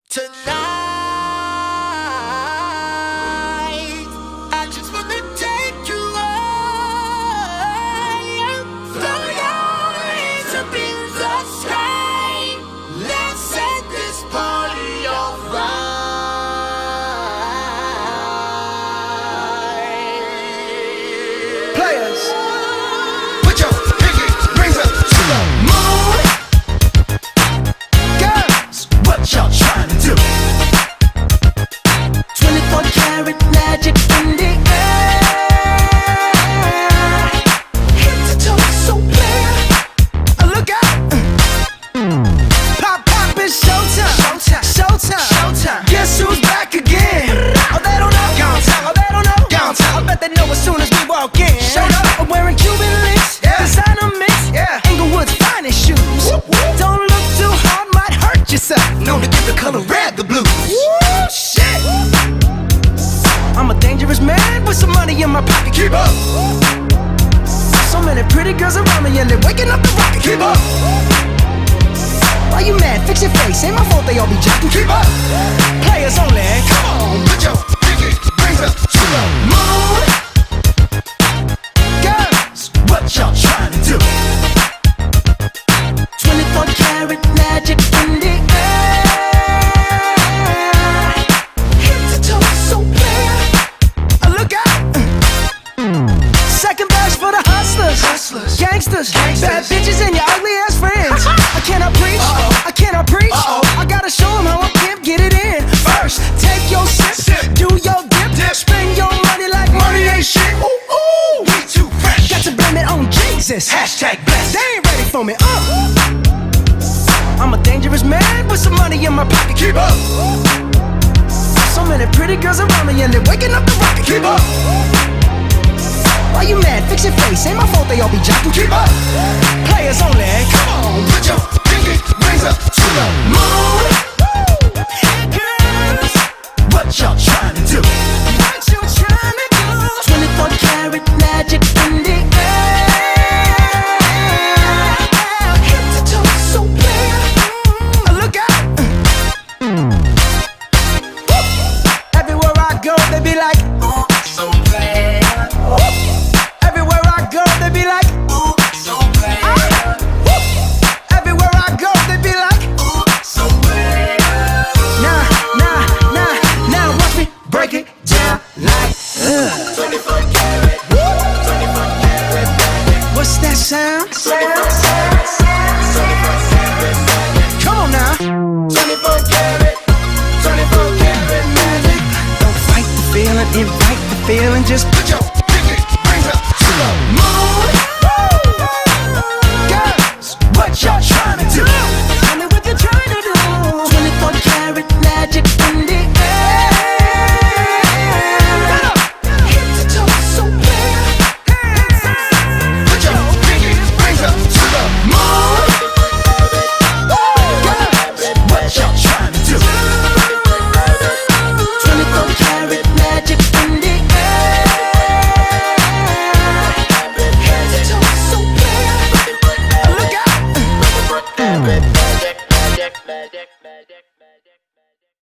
Tonight, I just wanna take you high. Throw your hands up in the sky. Let's set this party on fire. Players, put your pinky rings up to the moon. Girls, what y'all trying to do? 24 karat magic in the air. Head to toe so clear. Look out! Pop, pop, it's showtime. Showtime, showtime, showtime. Guess who's back again? Oh, they don't know. Gone time. Oh, they don't know. Gone time. I bet they know as soon as we walk in. Showed up. I'm wearing Cuban links. Yeah. Designer mix. Yeah. Inglewood's finest shoes. Whoop, whoop. Don't look too hard, might hurt yourself. Known to give the color red the blues. Woo, shit. I'm a dangerous man with some money in my pocket. Keep up. So many pretty girls around me and they're waking up the rocket. Keep up. Why you mad? Fix your face. Ain't my fault they all be jacking. Keep up. Players only. Come on, put your pinky rings up to the moon. Girls, what y'all trying to do? 24 karat magic in the air. Head to toe so clear. Look out. Second best for the hustlers. Hustlers. Gangsters. Bad bitches and your ugly ass friends. I cannot preach. I cannot preach. I gotta show them how I pimp get it in. First, take your sip. Do your dip. Spend your money like money ain't shit. Ooh, ooh. We too fresh. Got to blame it on Jesus. Hashtag blessed. They ain't ready for me. I'm a dangerous man with some money in my pocket. Keep up. So many pretty girls around me and they're waking up the rocket. Keep up. Why you mad? Fix your face. Ain't my fault they all be jacking. Keep up. Players only. Come on, put your pinky rings up to the moon. Girls, what y'all trying to do? What you trying to do? 24 karat magic in the air. Head to toe so clear. Look out. Everywhere I go, they be like, Ooh, so clear. everywhere I go, they be like, Ooh, so clear. everywhere I go, they be like, Ooh, so clear. now, watch me break it down like, 24 karat. 24 karat magic. what's that sound? 24 karat magic. Come on now. 24 karat. 24 karat magic. Don't fight the feeling, invite the feeling, just put your